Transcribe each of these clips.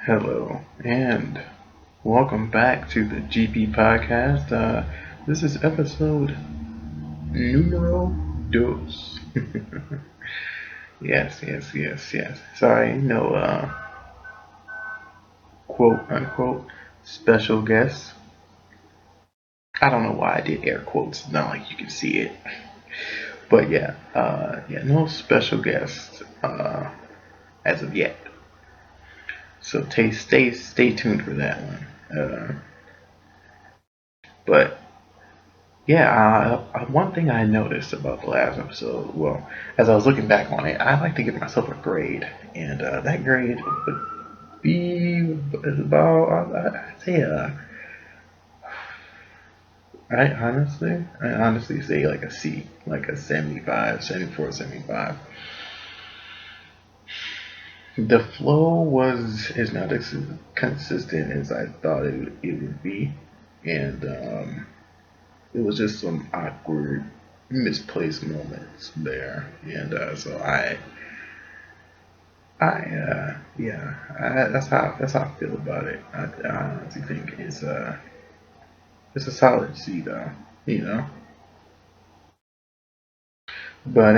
Hello, and welcome back to the GP podcast. This is episode numero dos. Yes. Sorry, no quote unquote special guest. I don't know why I did air quotes. It's not like you can see it, but yeah, no special guest as of yet. So stay tuned for that one. But Yeah, one thing I noticed about the last episode, well, as I was looking back on it, I like to give myself a grade, and that grade would be about, I'd say, I honestly say like a C, like a 75, 74, 75. The flow is not as consistent as I thought it would be, and it was just some awkward, misplaced moments there, and so that's how I feel about it. I honestly think it's a solid C though, you know. But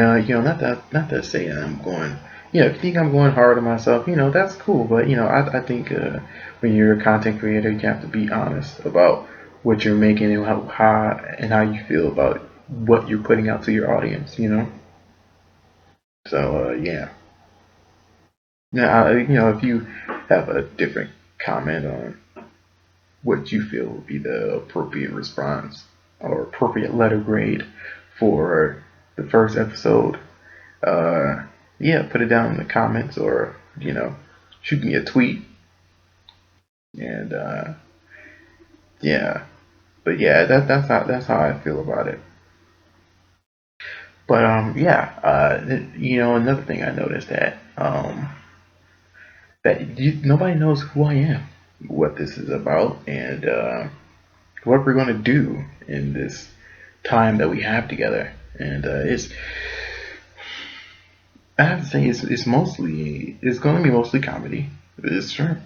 not to say that I'm going. If you think I'm going hard on myself, that's cool. But I think when you're a content creator, you have to be honest about what you're making and how you feel about what you're putting out to your audience. So yeah. Now, if you have a different comment on what you feel would be the appropriate response or appropriate letter grade for the first episode, uh, yeah, put it down in the comments or, shoot me a tweet. And, yeah, but yeah, that's how I feel about it. But, yeah, another thing I noticed that nobody knows who I am, what this is about, and, what we're going to do in this time that we have together. And I have to say, it's going to be mostly comedy. It's true.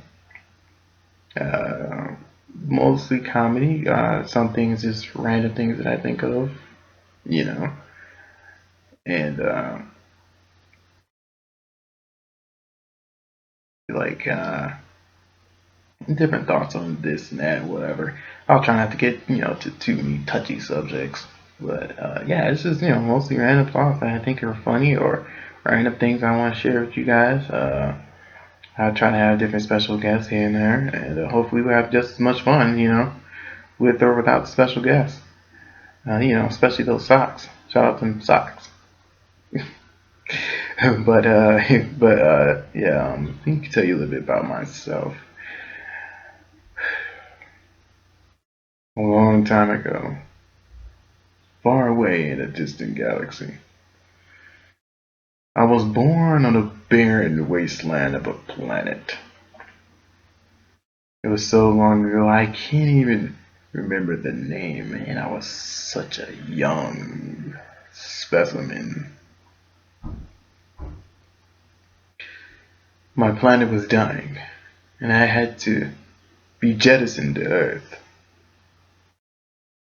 Uh, Mostly comedy. Some things, just random things that I think of, you know, and like different thoughts on this and that, whatever. I'll try not to get to too many touchy subjects, but yeah, it's just mostly random thoughts that I think are funny or random things I want to share with you guys. I'll try to have different special guests here and there, and hopefully we'll have just as much fun, with or without special guests. Especially those socks. Shout out to them socks. but yeah, I can tell you a little bit about myself. A long time ago, far away in a distant galaxy, I was born on a barren wasteland of a planet. It was so long ago I can't even remember the name, and I was such a young specimen. My planet was dying, and I had to be jettisoned to Earth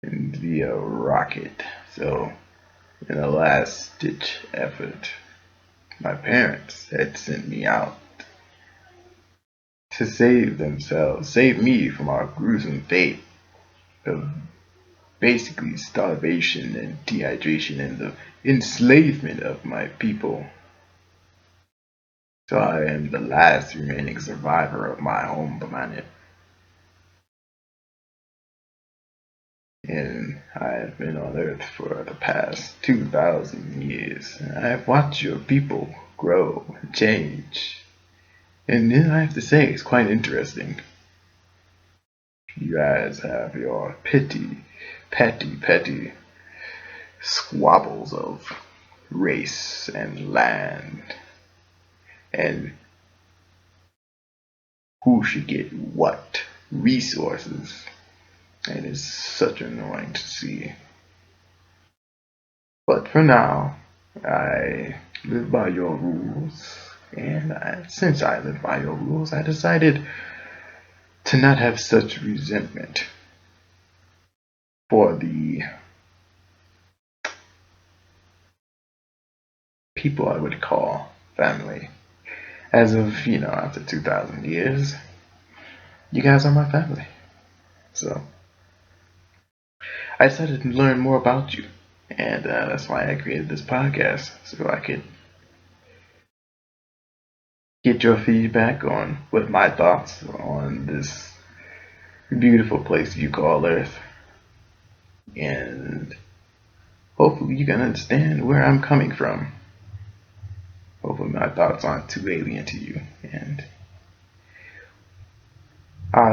via rocket. So, in a last ditch effort, my parents had sent me out to save me from our gruesome fate of basically starvation and dehydration and the enslavement of my people. So I am the last remaining survivor of my home planet. And I have been on Earth for the past 2,000 years. I have watched your people grow and change. And then I have to say, it's quite interesting. You guys have your petty squabbles of race and land and who should get what resources. And it's such annoying to see. But for now, I live by your rules. And since I live by your rules, I decided to not have such resentment for the people I would call family. As of, after 2,000 years, you guys are my family. So I decided to learn more about you. And that's why I created this podcast, so I could get your feedback on what my thoughts on this beautiful place you call Earth. And hopefully you can understand where I'm coming from. Hopefully my thoughts aren't too alien to you. And I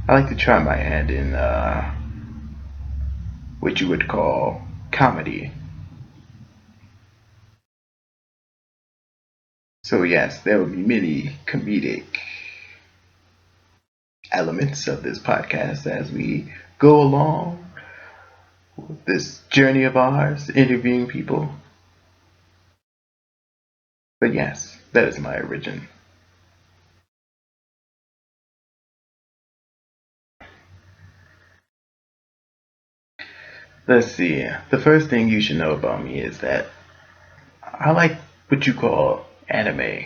like to try my hand in what you would call comedy. So yes, there will be many comedic elements of this podcast as we go along with this journey of ours, interviewing people. But yes, that is my origin. Let's see. The first thing you should know about me is that I like what you call anime.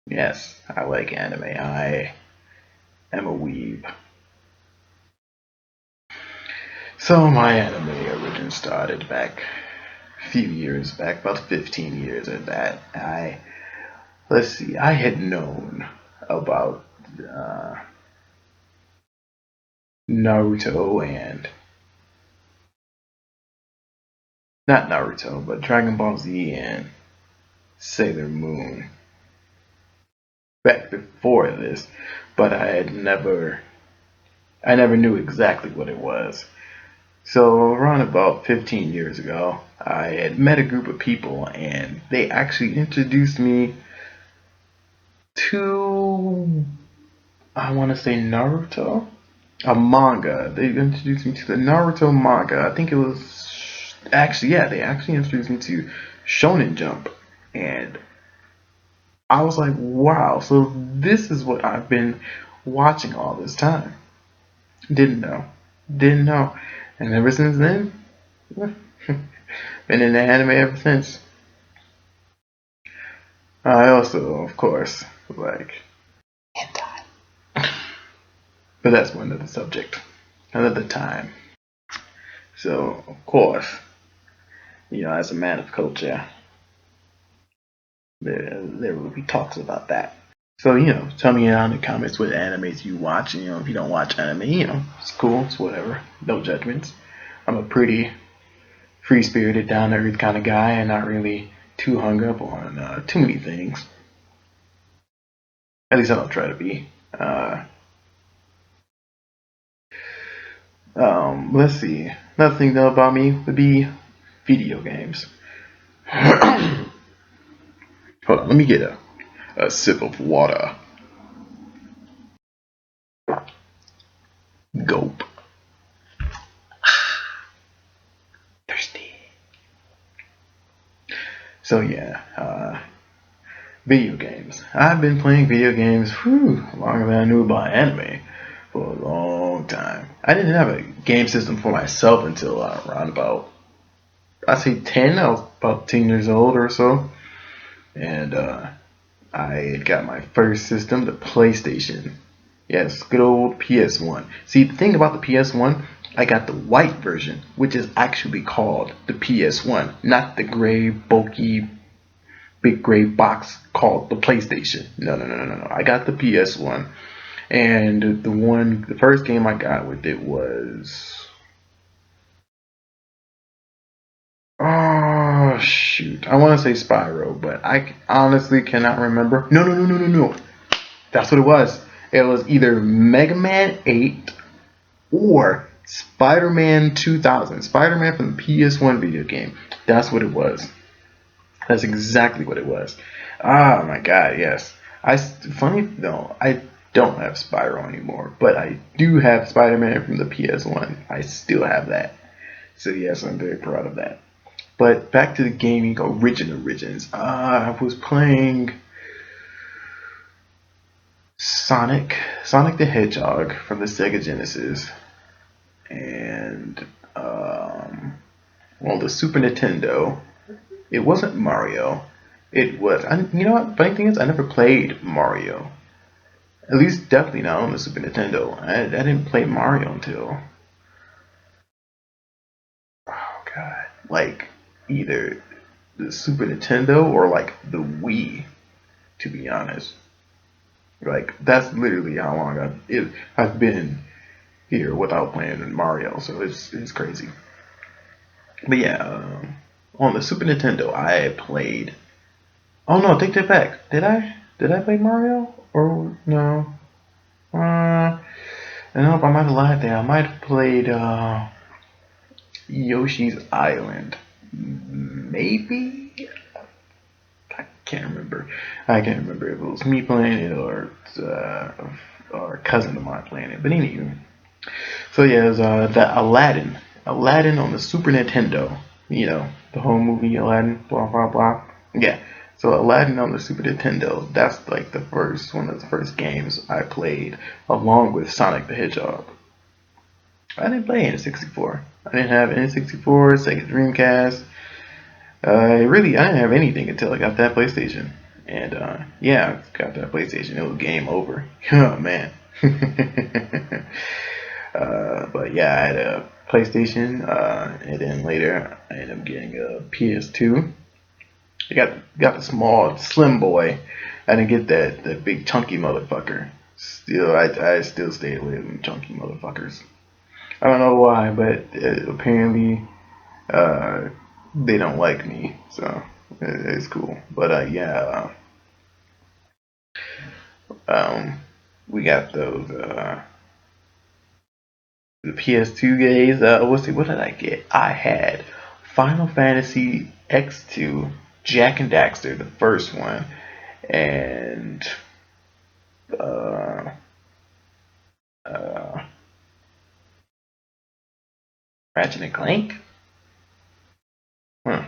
Yes, I like anime. I am a weeb. So my anime origin started back a few years back, about 15 years at that. Let's see, I had known about uh, Naruto and not Naruto, but Dragon Ball Z and Sailor Moon back before this, but I never knew exactly what it was. So around about 15 years ago, I had met a group of people and they actually introduced me to, I want to say Naruto, a manga. They introduced me to the Naruto manga. I think it was actually, yeah, they actually introduced me to Shonen Jump. And I was like, wow, so this is what I've been watching all this time. Didn't know. Didn't know. And ever since then, been in the anime ever since. I also, of course, like hentai. But that's one other subject, another time. So, of course, as a man of culture, there will be talks about that. So, tell me down in the comments what animes you watch. And, if you don't watch anime, it's cool, it's whatever. No judgments. I'm a pretty free spirited, down to earth kind of guy and not really too hung up on too many things. At least I don't try to be. Let's see. Another thing though about me would be video games. Hold on, let me get a sip of water. Gulp. Thirsty. So yeah, video games. I've been playing video games longer than I knew about anime for a long time. I didn't have a game system for myself until around about, I say 10. I was about 10 years old or so, and I had got my first system, the PlayStation. Yes, good old PS1. See, the thing about the PS1, I got the white version, which is actually called the PS1, not the gray, bulky, big gray box called the PlayStation. No. I got the PS1, and the first game I got with it was, oh shoot, I want to say Spyro, but I honestly cannot remember. No. That's what it was. It was either Mega Man 8 or Spider-Man 2000. Spider-Man from the PS1 video game. That's what it was. That's exactly what it was. Ah, my God, yes. Funny though, I don't have Spyro anymore, but I do have Spider-Man from the PS1. I still have that. So yes, I'm very proud of that. But back to the gaming origins. I was playing Sonic the Hedgehog from the Sega Genesis, and on the Super Nintendo. It wasn't Mario. It was. You know what? Funny thing is, I never played Mario. At least, definitely not on the Super Nintendo. I didn't play Mario until, oh god, like either the Super Nintendo or like the Wii. To be honest, like that's literally how long I've been here without playing Mario. So it's crazy. But yeah, on the Super Nintendo, I played. Oh no, take that back. Did I? Did I play Mario or no? I don't know if I might have lied there. I might have played Yoshi's Island. Maybe? I can't remember. I can't remember if it was me playing it or a cousin of mine playing it. But anyway. So yeah, it was the Aladdin. Aladdin on the Super Nintendo. You know, the whole movie Aladdin, blah blah blah. Yeah. So Aladdin on the Super Nintendo, that's like the first one of the first games I played along with Sonic the Hedgehog. I didn't play N64. I didn't have N64, Sega Dreamcast. I didn't have anything until I got that PlayStation. And yeah, I got that PlayStation. It was game over. Oh man. But yeah, I had a PlayStation, and then later I ended up getting a PS2. I got the small, slim boy. I didn't get that big chunky motherfucker. Still, I still stay away from chunky motherfuckers. I don't know why, but apparently uh, they don't like me, so it's cool. But yeah, we got those the PS2 games. Let's see, what did I get? I had Final Fantasy X2, Jak and Daxter, the first one, and uh, uh, Ratchet and Clank. Hmm.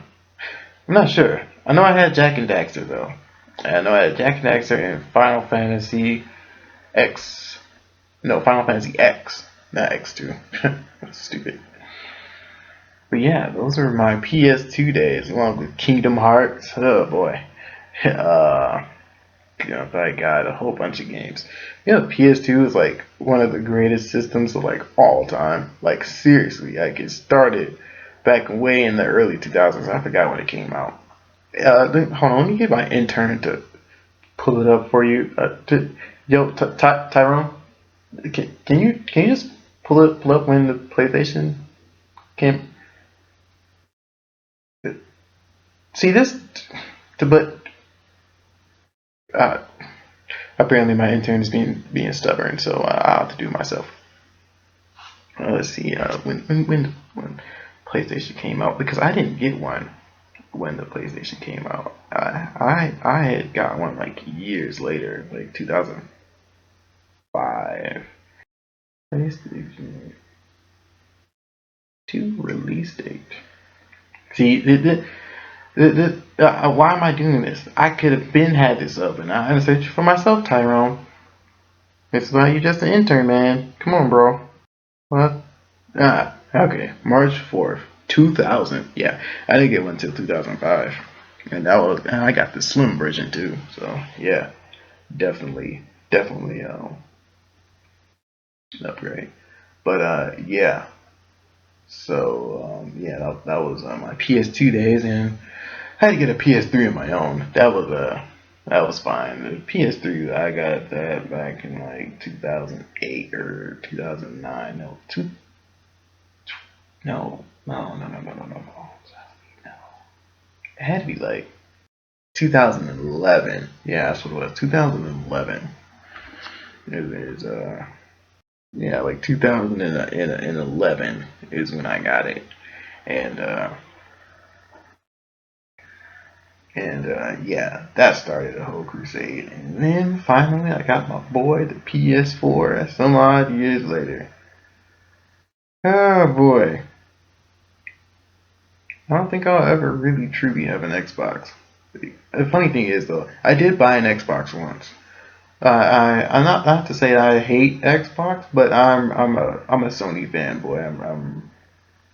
I'm not sure. I know I had Jak and Daxter though. I know I had Jak and Daxter and Final Fantasy X. No, Final Fantasy X, not X2. That's stupid. But yeah, those are my PS2 days, along with Kingdom Hearts. Oh boy. Uh, I got a whole bunch of games. PS2 is like one of the greatest systems of like all time. Like seriously, like it started back way in the early 2000s. I forgot when it came out. Hold on, let me get my intern to pull it up for you. Tyrone, can you just pull up when the PlayStation came? See this, but uh, apparently my intern is being stubborn, so I'll have to do it myself. Let's see, when PlayStation came out, because I didn't get one when the PlayStation came out. I had got one like years later, like 2005. PlayStation 2 release date. See, why am I doing this? I could have been had this up, and I answered for myself, Tyrone. It's why you just an intern, man. Come on, bro. What? Okay. March 4th, 2000. Yeah, I didn't get one until 2005, and I got the slim version too. So yeah, definitely an upgrade. But yeah. So yeah, that was my PS2 days, and I had to get a PS3 of my own. That was fine. The PS3, I got that back in like 2008 or 2009. No. It had to be like 2011. Yeah, that's what it was. 2011. It is yeah, like 2011 is when I got it, and yeah, that started a whole crusade. And then finally, I got my boy the PS4. Some odd years later. Oh boy. I don't think I'll ever really truly have an Xbox. The funny thing is though, I did buy an Xbox once. I'm not to say that I hate Xbox, but I'm a Sony fanboy. I'm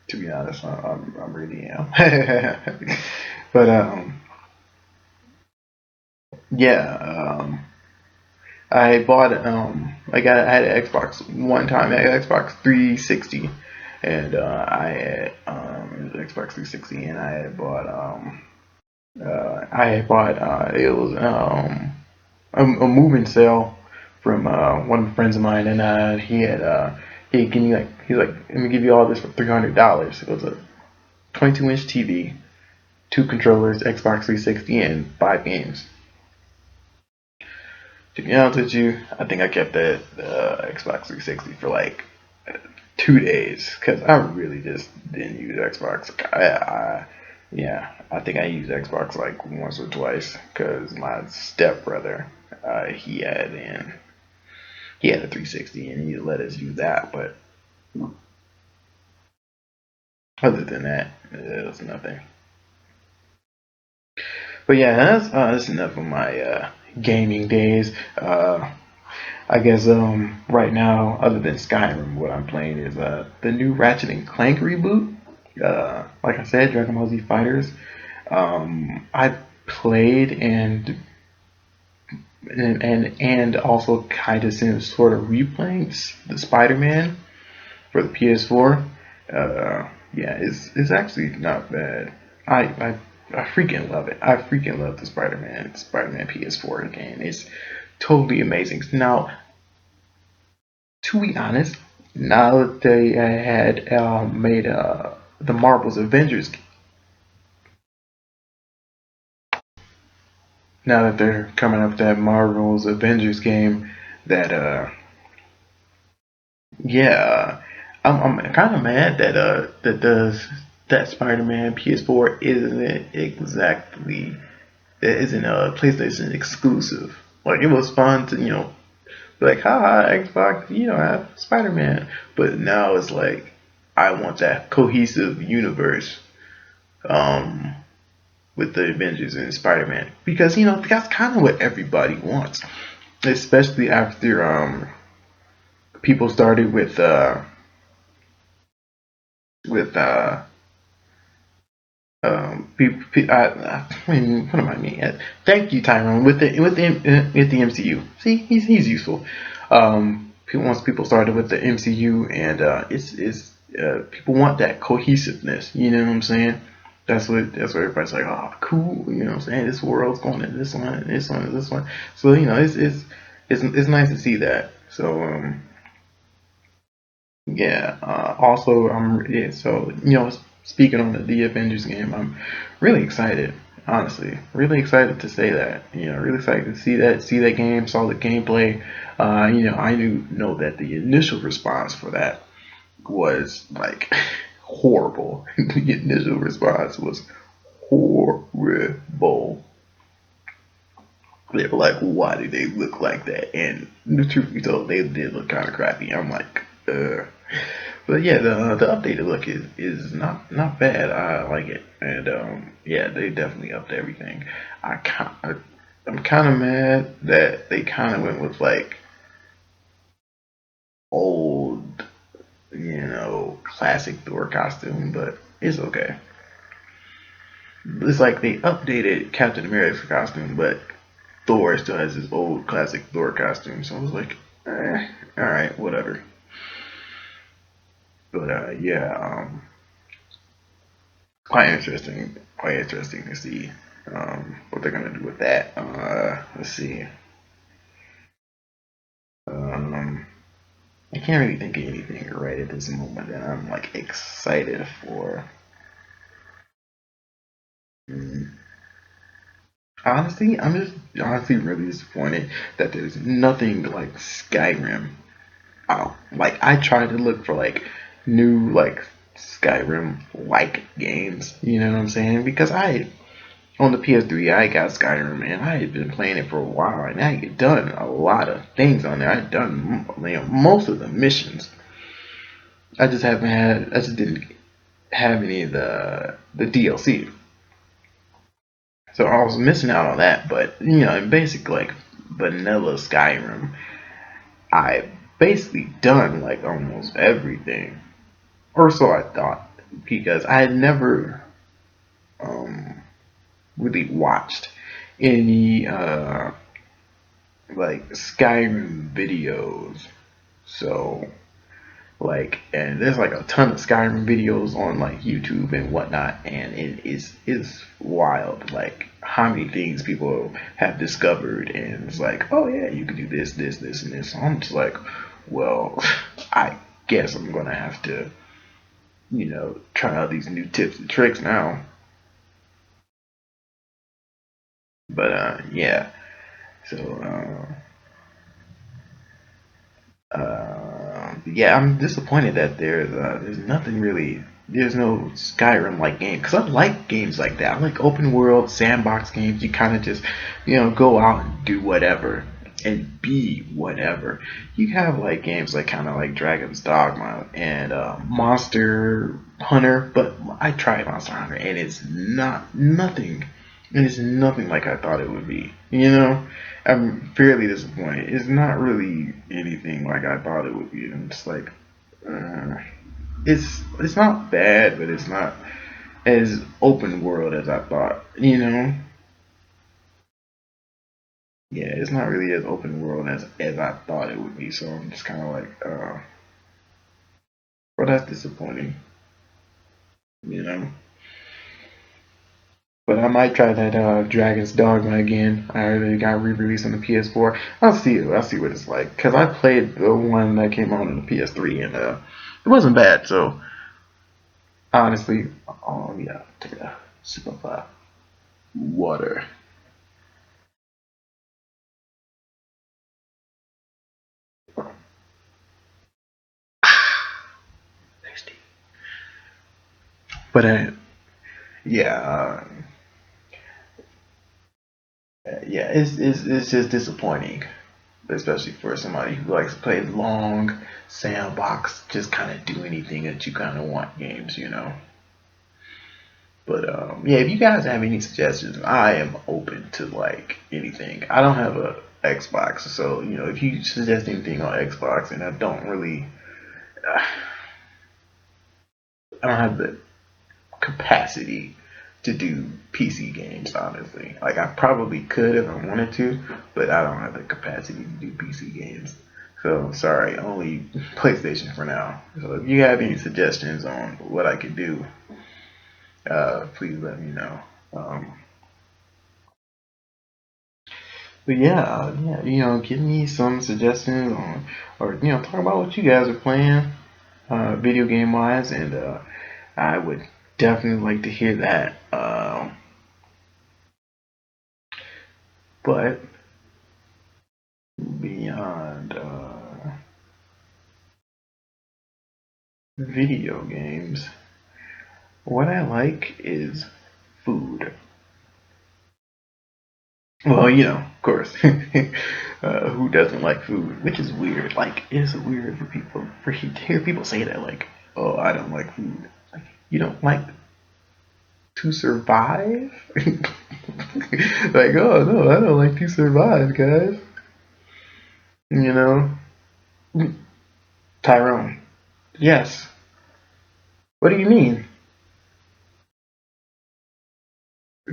to be honest, I'm really am. But yeah, I had an Xbox one time. I had an Xbox 360, and I had Xbox 360, and I had bought it was a moving sale from one of the friends of mine, and he gave me he's like, let me give you all this for $300. It was a 22-inch TV, two controllers, Xbox 360, and 5 games. To be honest with you, I think I kept that Xbox 360 for like 2 days because I really just didn't use Xbox. Yeah, I think I used Xbox like once or twice because my stepbrother, he he had a 360 and he let us use that. But other than that, it was nothing. But yeah, that's enough of my gaming days. I guess right now, other than Skyrim, what I'm playing is the new Ratchet and Clank reboot. Like I said, Dragon Ball Z Fighters. I played and also kind of sort of replaying the Spider-Man for the PS4. Yeah, it's actually not bad. I freaking love it. I freaking love the Spider-Man PS4 game. It's totally amazing. Now, to be honest, now that they had made the Marvel's Avengers, now that they're coming up with that Marvel's Avengers game, that yeah, I'm kind of mad that that Spider-Man PS4 isn't a PlayStation exclusive. Like it was fun to be like, haha, Xbox, you don't have Spider-Man, but now it's like I want that cohesive universe um, with the Avengers and Spider-Man because that's kind of what everybody wants, especially after people started with what am I mean? Thank you, Tyrone. With the MCU. See, he's useful. Once people started with the MCU, and it's people want that cohesiveness. You know what I'm saying? That's what everybody's like. Oh, cool. You know what I'm saying? This world's going in this one, and this one, and this one. So it's nice to see that. So yeah. Also, yeah. So speaking on the Avengers game, I'm really excited. Honestly, really excited to say that. Really excited to see that game, saw the gameplay. I know that the initial response for that was like horrible. The initial response was horrible. They were like, why do they look like that? And the truth be told, they did look kind of crappy. I'm like, But yeah, the updated look is not bad. I like it, and yeah, they definitely upped everything. I'm kind of mad that they kind of went with like old, classic Thor costume, but it's okay. It's like they updated Captain America's costume, but Thor still has his old classic Thor costume. So I was like, all right, whatever. But yeah, quite interesting to see what they're gonna do with that. Let's see. Um, I can't really think of anything right at this moment that I'm like excited for. Mm. Honestly, I'm just honestly really disappointed that there's nothing like Skyrim out. Like I tried to look for like new like Skyrim like games. You know what I'm saying? Because I on the PS3 I got Skyrim and I had been playing it for a while and I had done a lot of things on there. I had done most of the missions. I just didn't. have any of the DLC. So I was missing out on that. But in basic like vanilla Skyrim, I basically done like almost everything, or so I thought, because I had never um, really watched any like Skyrim videos. So like, and there's like a ton of Skyrim videos on like YouTube and whatnot, and it is wild like how many things people have discovered, and it's like, oh yeah, you can do this, this, this, and this. So I'm just like, well, I guess I'm gonna have to try out these new tips and tricks now. But yeah, so yeah, I'm disappointed that there's nothing really. There's no Skyrim like game, because I like games like that. I like open world sandbox games. You kind of just go out and do whatever and be whatever. You have like games like kind of like Dragon's Dogma and Monster Hunter, but I tried Monster Hunter and it's not nothing. And it's nothing like I thought it would be. I'm fairly disappointed. It's not really anything like I thought it would be. And it's like, uh, it's not bad, but it's not as open world as I thought. Yeah, it's not really as open world as I thought it would be. So I'm just kind of like, well, that's disappointing. You know. But I might try that Dragon's Dogma again. I heard it got re-released on the PS4. I'll see. I'll see what it's like. Cause I played the one that came out on the PS3 and it wasn't bad. So honestly, oh yeah, take a sip of water. Tasty. But yeah, yeah, it's just disappointing, especially for somebody who likes to play long sandbox, just kind of do anything that you kind of want games. But yeah, if you guys have any suggestions, I am open to like anything. I don't have a Xbox, so if you suggest anything on Xbox, and I don't have the capacity to do PC games. Honestly, like I probably could if I wanted to, but I don't have the capacity to do PC games. So sorry, only PlayStation for now. So if you have any suggestions on what I could do, please let me know. Um, but yeah, yeah, give me some suggestions on, or talk about what you guys are playing, video game wise, and I would definitely like to hear that. But beyond video games, what I like is food. Well, of course, who doesn't like food? Which is weird. Like, it's weird for people to hear people say that. Like, oh, I don't like food. Like, you don't like to survive? Like, oh no, I don't like to survive, guys. You know, Tyrone. Yes. What do you mean?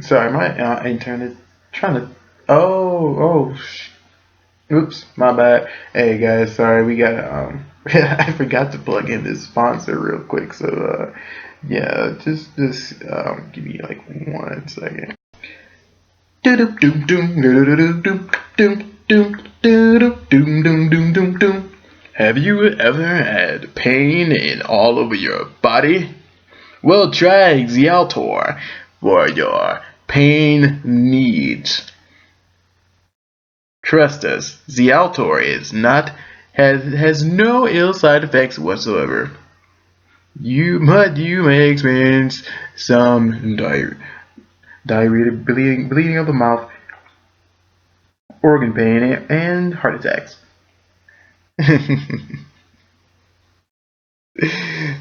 Sorry, my internet trying to. Oh, oh. Oops, my bad. Hey guys, sorry, we got I forgot to plug in this sponsor real quick. So yeah, just give me like 1 second. Have you ever had pain in all over your body? Well, try Zialtor for your pain needs. Trust us, Zialtor is not has no ill side effects whatsoever. You may experience some diarrhea, bleeding of the mouth, organ pain, and heart attacks.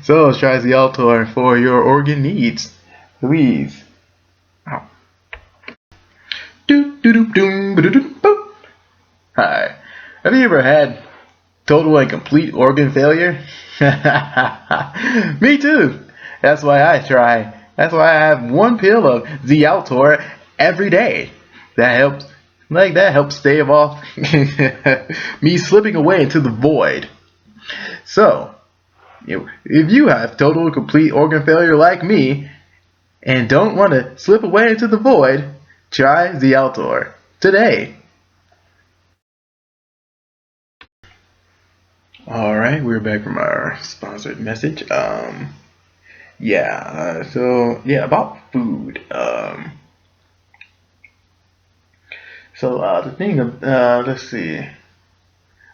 So try Zialtor for your organ needs. Please. Ow. Hi. Have you ever had total and complete organ failure? Me too. That's why I try. That's why I have one pill of Zialtor every day. That helps. That helps stave off me slipping away into the void. So, if you have total and complete organ failure like me and don't want to slip away into the void, try Zialtor today. All right, we're back from our sponsored message. About food. The thing of, let's see.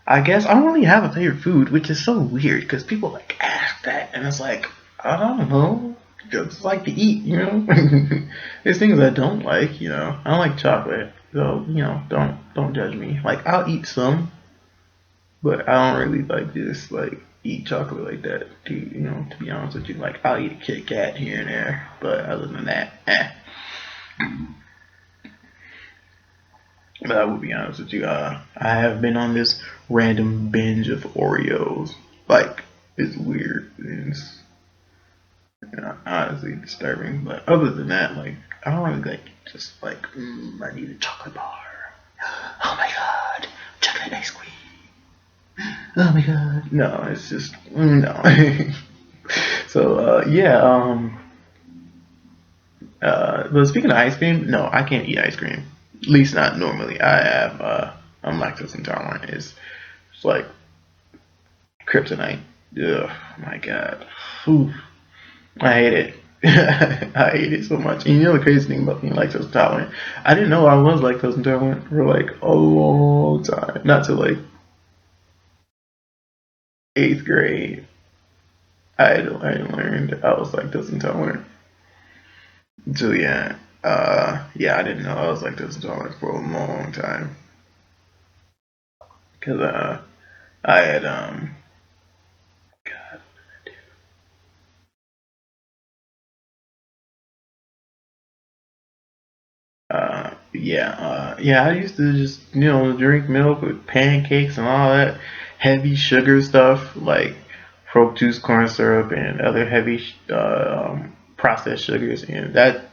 I guess I don't really have a favorite food, which is so weird because people like ask that, and it's like I don't know. Just like to eat, There's things I don't like, I don't like chocolate, so don't judge me. Like I'll eat some, but I don't really like just like eat chocolate like that. To be honest with you, like I'll eat a Kit Kat here and there, but other than that, But I will be honest with you, I have been on this random binge of Oreos. Like it's weird. It's honestly disturbing. But other than that, like I don't really like just like I need a chocolate bar. Oh my god, chocolate ice cream. Oh my god. No, it's just no. But speaking of ice cream, no, I can't eat ice cream. At least not normally. I'm lactose intolerant. It's like kryptonite. Ugh, my god. Whew. I hate it. I hate it so much. And the crazy thing about being lactose intolerant, I didn't know I was lactose intolerant for like a long time. Not till like 8th grade. I learned I was lactose intolerant. So I didn't know I was lactose intolerant for a long time. Cause I had God, I used to just drink milk with pancakes and all that heavy sugar stuff like fructose corn syrup and other heavy processed sugars, and that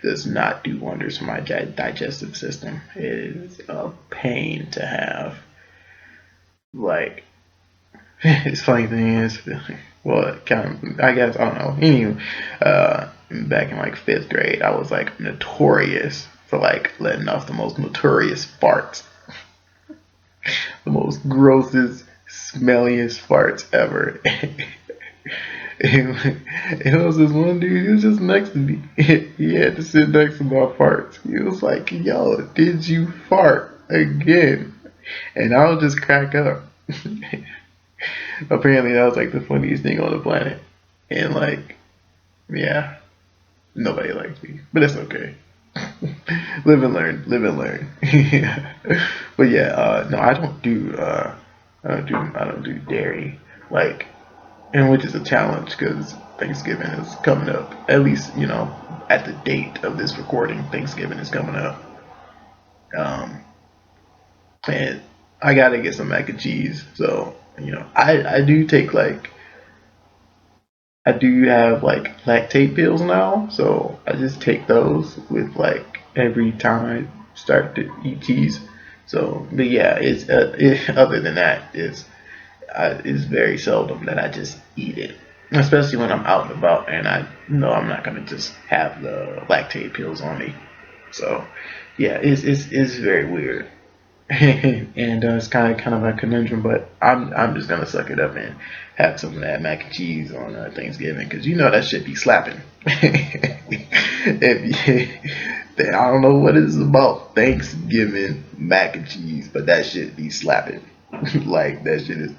does not do wonders for my digestive system. It is a pain to have. Like, it's funny thing is, well, kind of, I guess I don't know. Anyway, back in like 5th grade, I was like notorious for like letting off the most notorious farts, the most grossest, smelliest farts ever. It was this one dude, he was just next to me. He had to sit next to my farts. He was like, yo, did you fart again? And I would just crack up. Apparently that was like the funniest thing on the planet. And like, yeah, nobody likes me. But it's okay. Live and learn, live and learn. But no, I don't do dairy. Like, and which is a challenge because Thanksgiving is coming up. At least at the date of this recording, Thanksgiving is coming up. And I gotta get some mac and cheese. So I do take like I do have like lactate pills now. So I just take those with like every time I start to eat cheese. So, but yeah, other than that, it's very seldom that I just eat it, especially when I'm out and about and I know I'm not gonna just have the lactate pills on me. So, yeah, it's very weird, and it's kind of a conundrum. But I'm just gonna suck it up and have some of that mac and cheese on Thanksgiving because that shit be slapping. I don't know what it's about Thanksgiving mac and cheese, but that shit be slapping. Like that shit is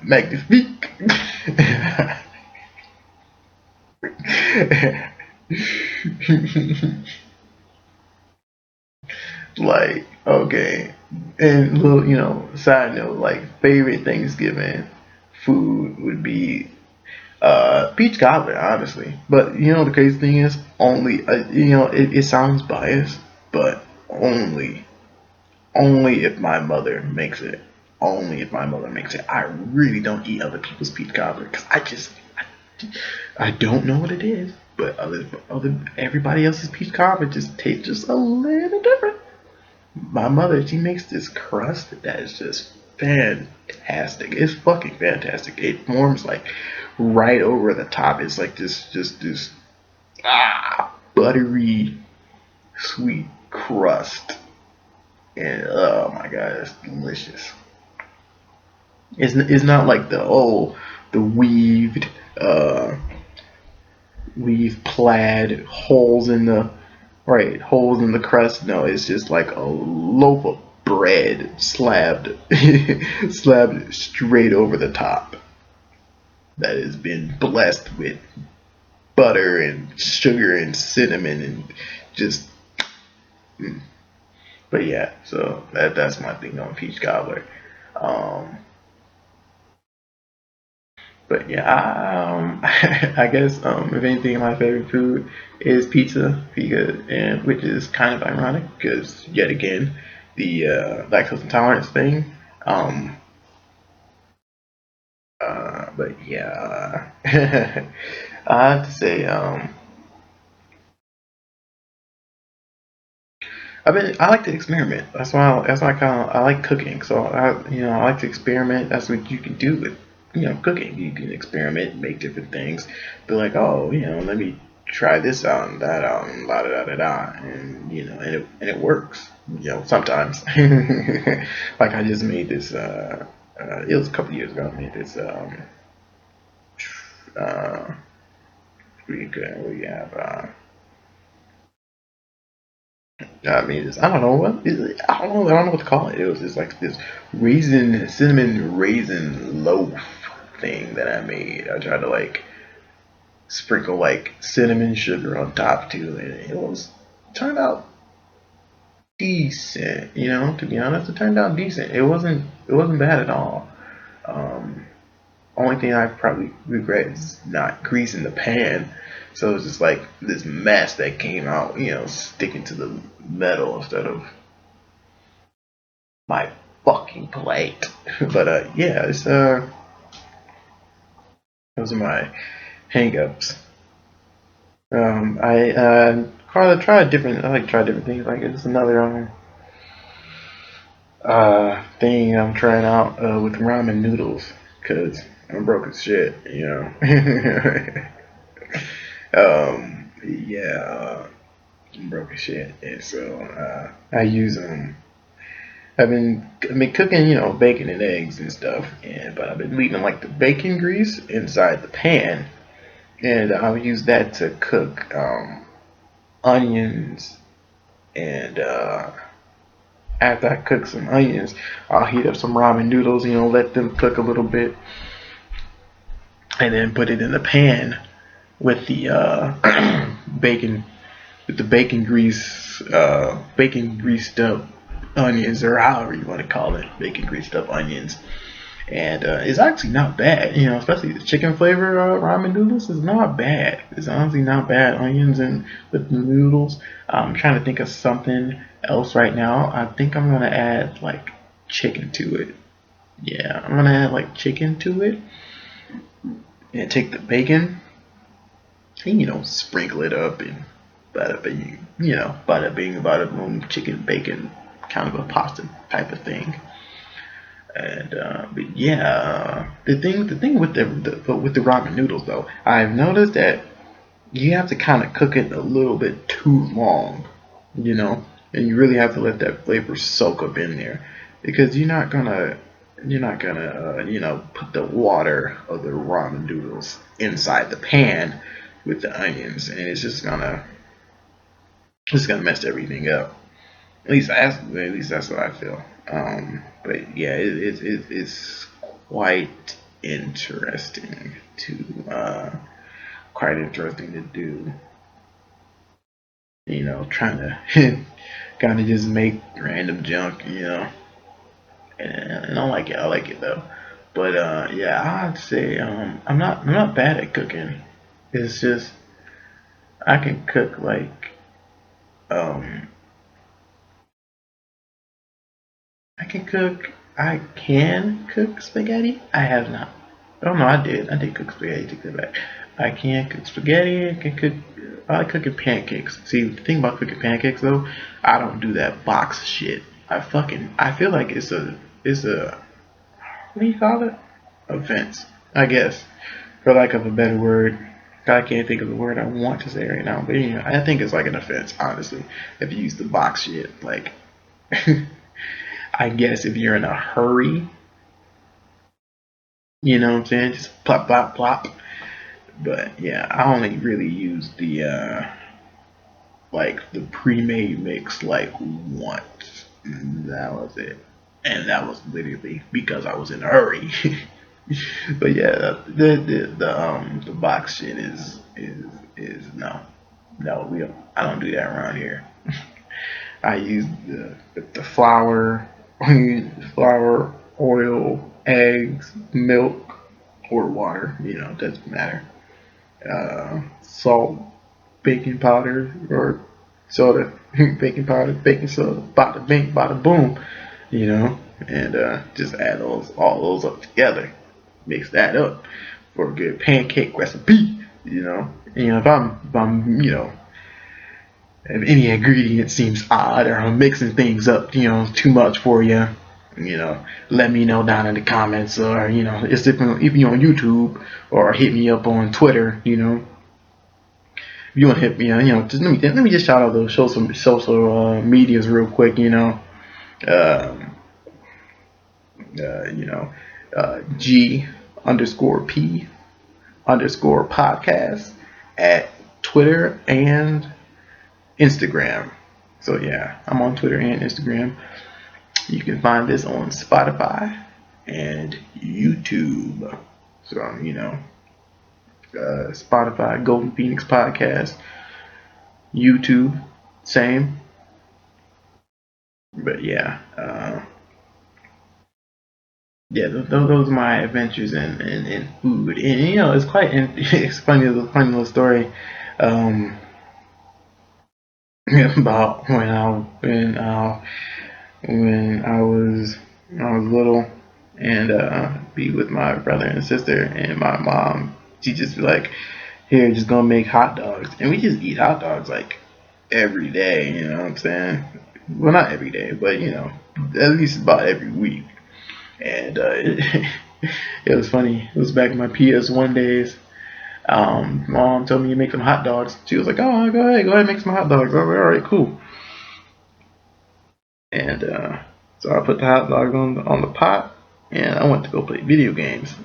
magnifique. Like, okay. And little, side note, like favorite Thanksgiving food would be peach cobbler, honestly. But you know the crazy thing is, only it sounds biased, but only if my mother makes it. Only if my mother makes it. I really don't eat other people's peach cobbler because I don't know what it is. But everybody else's peach cobbler just tastes just a little different. My mother, she makes this crust that is just fantastic. It's fucking fantastic. It forms like right over the top. It's like this buttery sweet crust, and oh my god, it's delicious. It's not like the weaved plaid holes in the crust. No, it's just like a loaf of bread slabbed straight over the top that has been blessed with butter and sugar and cinnamon and just. Mm. But yeah, so that's my thing on peach cobbler. Um, but yeah, I guess if anything, my favorite food is pizza, because and which is kind of ironic because yet again, the lactose intolerance thing. Um, but yeah, I have to say, I like to experiment. That's why I like cooking. So I like to experiment. That's what you can do with cooking. You can experiment, make different things. Be like, oh, let me try this out and that out and la da da da da, and it works. Sometimes. Like I just made this. It was a couple years ago. I made this. Uh, pretty good. We have. I mean, I don't know what I don't know what to call it. It was just like this cinnamon raisin loaf thing that I made. I tried to like sprinkle like cinnamon sugar on top too, and it was turned out decent. To be honest, it turned out decent. It wasn't bad at all. Um, Only thing I probably regret is not greasing the pan. So it's just like this mess that came out, sticking to the metal instead of my fucking plate. But yeah, those are my hangups. I try different. I like to try different things. Like it's another thing I'm trying out with ramen noodles because I'm broke as shit. Yeah, I'm broke as shit, and so I use I've been cooking, bacon and eggs and stuff, but I've been leaving like the bacon grease inside the pan, and I'll use that to cook onions, and after I cook some onions, I'll heat up some ramen noodles, let them cook a little bit, and then put it in the pan with the bacon with the bacon greased up onions, or however you want to call it, bacon greased up onions. And it's actually not bad, especially the chicken flavor ramen noodles is not bad. It's honestly not bad. Onions and with the noodles. I'm trying to think of something else right now. I think I'm gonna add like chicken to it. Yeah, I'm gonna add like chicken to it, and take the bacon and sprinkle it up, and bada bing, bada bing, bada boom, chicken bacon, kind of a pasta type of thing. And but yeah, the thing with the ramen noodles though, I've noticed that you have to kind of cook it a little bit too long, and you really have to let that flavor soak up in there, because you're not gonna put the water of the ramen noodles inside the pan with the onions, and it's gonna mess everything up. At least that's what I feel. But yeah, it's interesting to quite interesting to do. Trying to kind of just make random junk, and I like it. I like it though. But yeah, I'd say I'm not bad at cooking. It's just I can cook like um I can cook spaghetti. I have not. Oh no, I did. I did cook spaghetti. Take that back. I can cook spaghetti. I can cook. I like cooking pancakes. See, the thing about cooking pancakes though, I don't do that box shit. I feel like it's a what do you call it? Offense, I guess, for lack of a better word. I can't think of the word I want to say right now, but I think it's like an offense, honestly, if you use the box shit. Like, I guess if you're in a hurry, you know what I'm saying, just plop, plop, plop. But yeah, I only really use the like the pre-made mix like once. And that was it, and that was literally because I was in a hurry. But yeah, the box shit is no, we don't. I don't do that around here. I use the flour, flour, oil, eggs, milk, or water. It doesn't matter. Salt, baking powder, or soda, baking powder, baking soda, bada bing, bada boom. And just add all those up together. Mix that up for a good pancake recipe. If any ingredient seems odd or I'm mixing things up, too much for you, let me know down in the comments, or it's if you on YouTube, or hit me up on Twitter. If you want to hit me, just let me just shout out those social medias real quick. Um, you know, G underscore P underscore podcast at Twitter and Instagram. So yeah, I'm on Twitter and Instagram. You can find this on Spotify and YouTube. So Spotify, Golden Phoenix Podcast, YouTube, same. But yeah, yeah, those are my adventures in food, and it's quite it's funny. It's a funny little story about when I was little, and be with my brother and sister, and my mom. She just be like, "Here, just gonna make hot dogs," and we just eat hot dogs like every day. You know what I'm saying? Well, not every day, but at least about every week. And it was funny. It was back in my PS1 days. Mom told me to make some hot dogs. She was like, "Oh, go ahead, make some hot dogs." I was like, "All right, cool." And so I put the hot dogs on the pot, and I went to go play video games.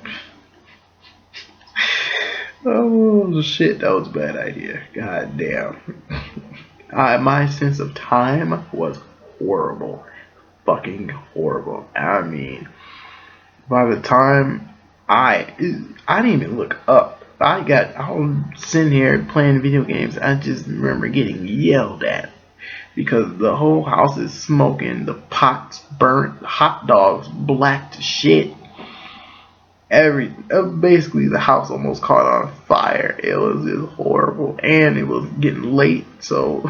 Oh shit, that was a bad idea. God damn. My sense of time was horrible, fucking horrible. I mean, by the time I didn't even look up. I was sitting here playing video games. I just remember getting yelled at because the whole house is smoking, the pots burnt, hot dogs black to shit. Basically the house almost caught on fire. It was just horrible, and it was getting late, so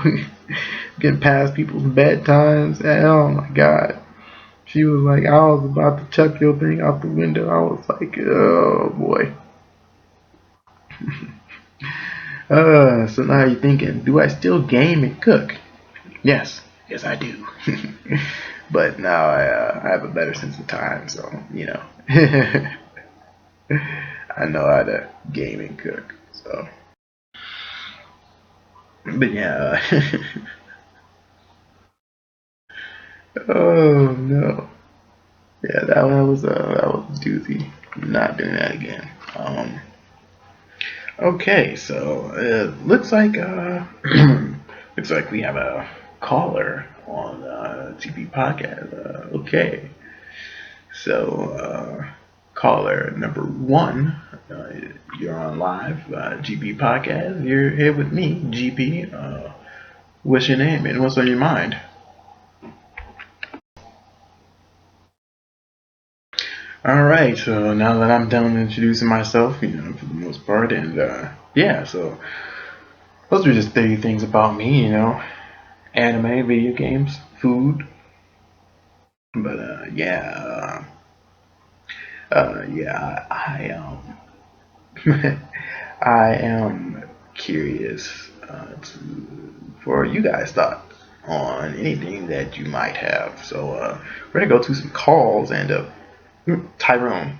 getting past people's bedtimes. And oh my god, she was like, "I was about to chuck your thing out the window." I was like, "Oh boy." So now you're thinking, do I still game and cook? Yes, I do. But now I have a better sense of time, so I know how to game and cook. So, but yeah. Oh no. Yeah, that was a doozy. Not doing that again. Okay, so it looks like looks like we have a caller on GP Podcast. Okay, so caller number one, you're on live GP Podcast. You're here with me, GP. What's your name and what's on your mind? All right, so now that I'm done introducing myself, for the most part, and yeah, so those are just 30 things about me, anime, video games, food, but yeah, I am curious for you guys' thoughts on anything that you might have. So we're gonna go to some calls and Tyrone.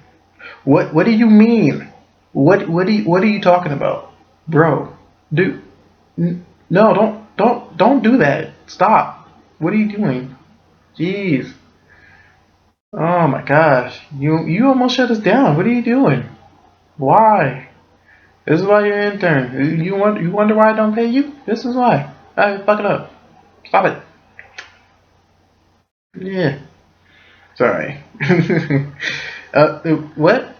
What do you mean? What are you talking about, bro? Do no, don't do that. Stop. What are you doing? Jeez. Oh my gosh. You almost shut us down. What are you doing? Why? This is why you're an intern. You wonder why I don't pay you? This is why. Fuck it up. Stop it. Yeah. Sorry. What?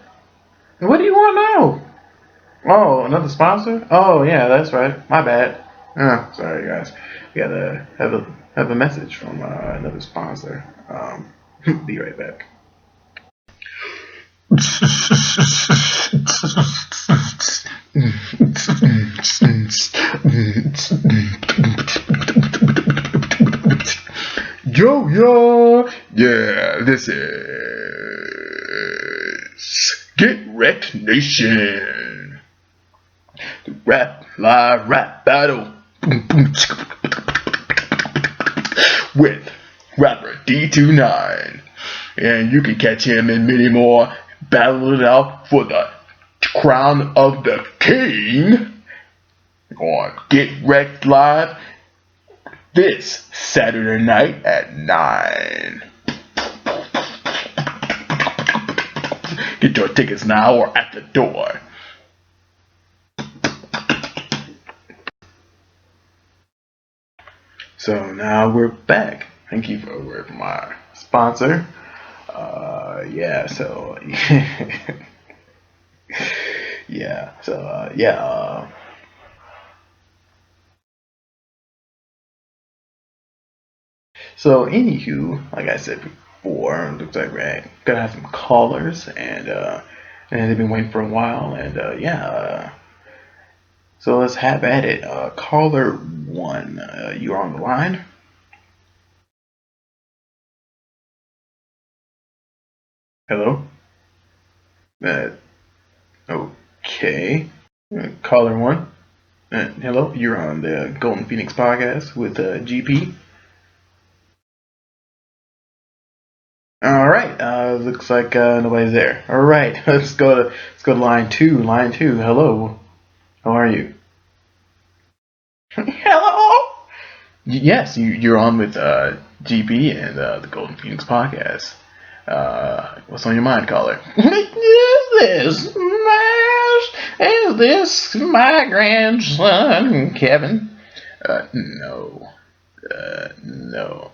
What do you want now? Oh, another sponsor? Oh yeah, that's right. My bad. Sorry guys. We gotta have a message from another sponsor. Be right back. Yo yo, yeah, this is Get Wrecked Nation, the live rap battle with rapper D29, and you can catch him and many more battle it out for the crown of the king on Get Wrecked Live this Saturday night at 9. Get your tickets now or at the door. So now we're back. Thank you for a word from our sponsor. Yeah, so yeah, so yeah. So anywho, like I said before, looks like we're gonna have some callers, and they've been waiting for a while, and yeah. So let's have at it. Caller one, you're on the line. Hello. Uh, okay. Caller one. Hello. You're on the Golden Phoenix podcast with GP. All right. Looks like nobody's there. All right. Let's go to line two. Line two. Hello. How are you? Hello. Yes, you're on with GP and the Golden Phoenix podcast. What's on your mind, caller? Is this my grandson, Kevin? No. No,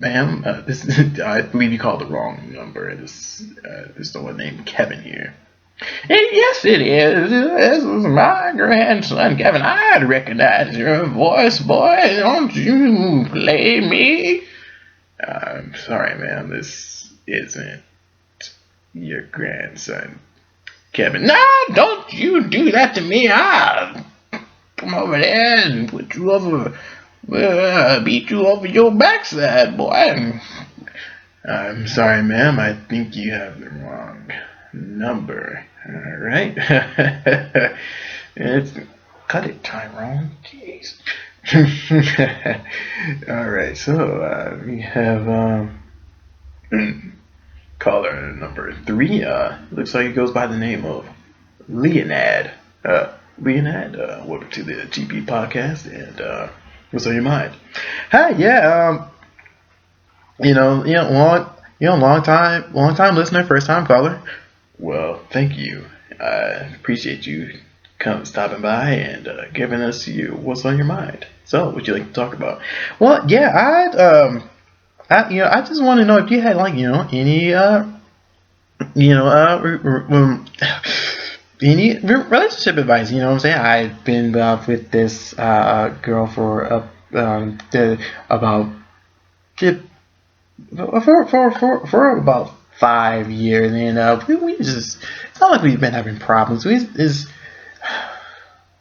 ma'am. This I believe you called the wrong number. There's no one named Kevin here. Yes, it is. This is my grandson, Kevin. I'd recognize your voice, boy. Don't you play me? I'm sorry, ma'am. This isn't your grandson, Kevin. No, don't you do that to me. I'll come over there and put you over, beat you over your backside, boy. I'm sorry, ma'am. I think you have the wrong number. All right. It's cut it, Tyrone. Jeez. All right. So we have caller number 3. Looks like it goes by the name of Leonad. Leonad, welcome to the GP podcast, and what's on your mind? Hi, yeah. Long time listener, first time caller. Well, thank you. I appreciate you stopping by and giving us what's on your mind. So, what you like to talk about? Well, yeah, I just want to know if you had any any relationship advice. You know what I'm saying? I've been with this girl for about for about 5 years, and we just, it's not like we've been having problems.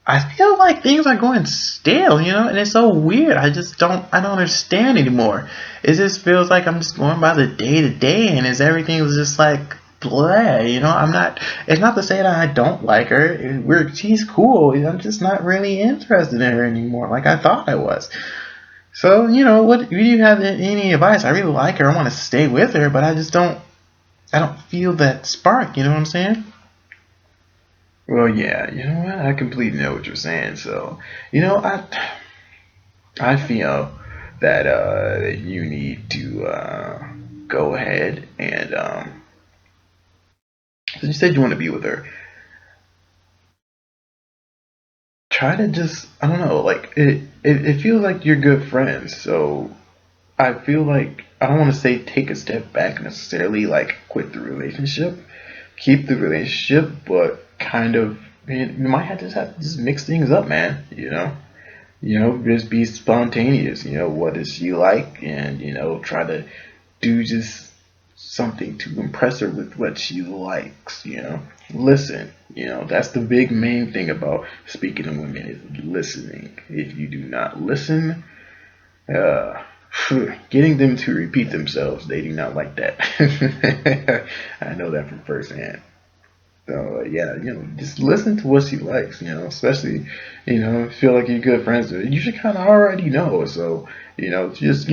I feel like things are going stale, and it's so weird. I don't understand anymore. It just feels like I'm just going by the day to day, and everything's just like blah, it's not to say that I don't like her. She's cool. I'm just not really interested in her anymore like I thought I was. So, what, do you have any advice? I really like her. I want to stay with her, but I don't feel that spark, you know what I'm saying? Well, yeah, you know what? I completely know what you're saying. So, I feel that you need to go ahead and since you said you want to be with her, try to just, I don't know, like it feels like you're good friends. So I feel like, I don't want to say take a step back necessarily, like quit the relationship, keep the relationship, but kind of, man, you might have to just mix things up, man. Just be spontaneous. What does she like, and try to do just something to impress her with what she likes. Listen. That's the big main thing about speaking to women is listening. If you do not listen, uh, getting them to repeat themselves, they do not like that. I know that from firsthand. So yeah, just listen to what she likes. Especially, feel like you're good friends with her. You should kind of already know. So just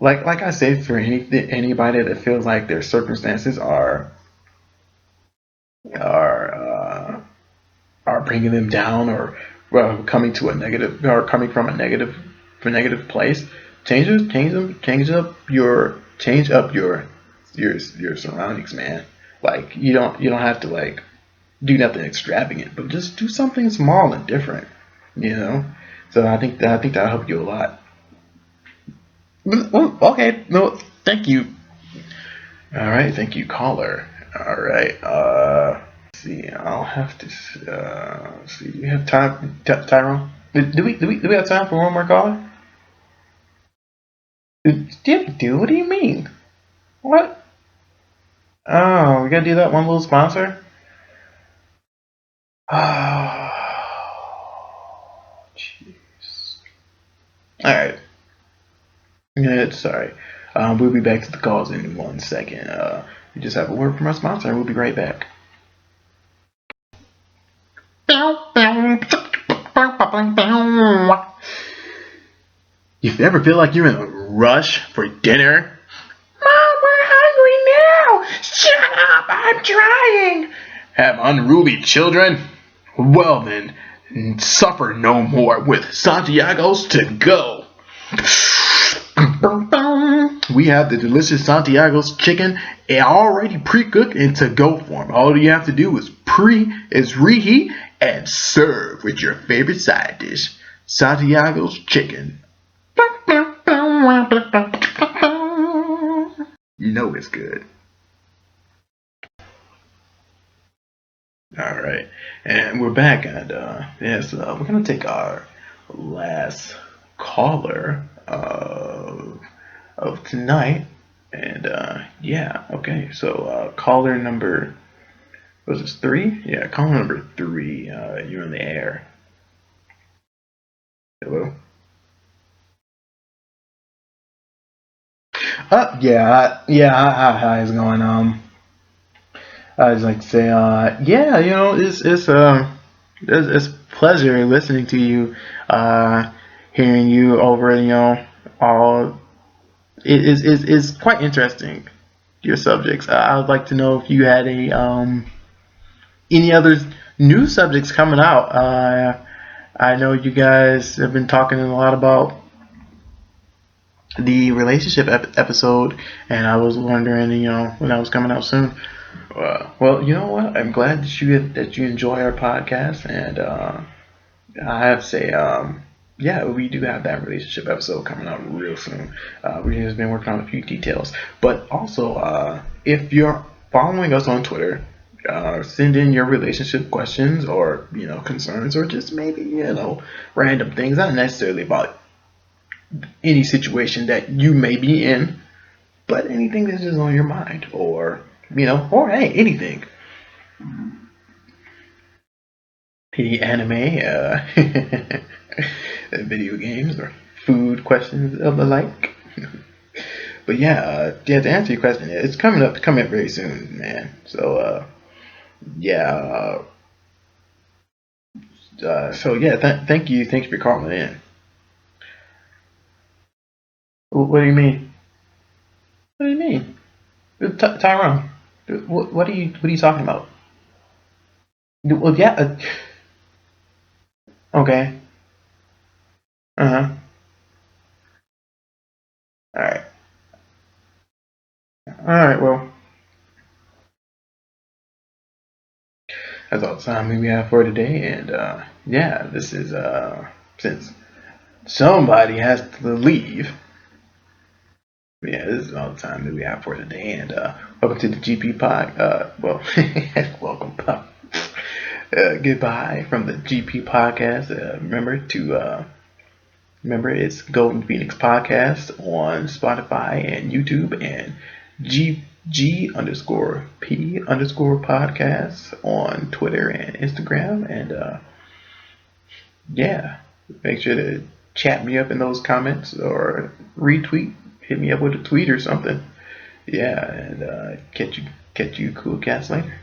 like I say, for anybody that feels like their circumstances are uh, are bringing them down, or coming to a negative, or coming from a negative place, change up your surroundings, man. Like, you don't have to like do nothing extravagant, but just do something small and different. You know. So I think that'll help you a lot. Well, okay, no, thank you. All right, thank you, caller. All right. Let's see, I'll have to see. Do we have time, Tyrone? Do we have time for one more caller? Do? What do you mean? What? Oh, we gotta do that one little sponsor. Oh, jeez. All right. Yeah, sorry. We'll be back to the calls in 1 second. We just have a word from our sponsor, and we'll be right back. If you ever feel like you're in a rush for dinner, Mom, we're hungry now! Shut up, I'm trying! Have unruly children? Well then, suffer no more with Santiago's to go. We have the delicious Santiago's chicken already pre-cooked in to-go form. All you have to do is reheat and serve with your favorite side dish, Santiago's chicken. You know it's good. All right, and we're back, and yes, we're gonna take our last caller of tonight, and yeah, okay. So caller number, was this 3? Yeah, caller number 3. You're in the air. Hello. Yeah. How's it going? I just like to say, yeah, it's pleasure listening to you, hearing you over, all. It's quite interesting, your subjects. I would like to know if you had any other new subjects coming out. I know you guys have been talking a lot about the relationship episode, and I was wondering, when that was coming out soon. Well, you know what? I'm glad that you enjoy our podcast, and I have to say, yeah, we do have that relationship episode coming out real soon. We just been working on a few details, but also, if you're following us on Twitter, send in your relationship questions, or concerns, or just maybe random things, not necessarily about any situation that you may be in, but anything that's just on your mind, or or hey, anything. Any anime, video games, or food questions of the like. But yeah, to answer your question, it's coming up very soon, man. So yeah, so yeah, thanks for calling in. What do you mean? What do you mean, Tyrone? What are you talking about? Well, yeah, okay, uh huh, all right, all right. Well, that's all the time we have for today, and yeah, this is since somebody has to leave. Yeah, this is all the time that we have for today, and welcome to the GP Pod. Well, welcome. Goodbye from the GP Podcast. Remember it's Golden Phoenix Podcast on Spotify and YouTube, and G underscore P underscore podcast on Twitter and Instagram, and yeah, make sure to chat me up in those comments or retweet, hit me up with a tweet or something. Yeah, and catch you cool cats later.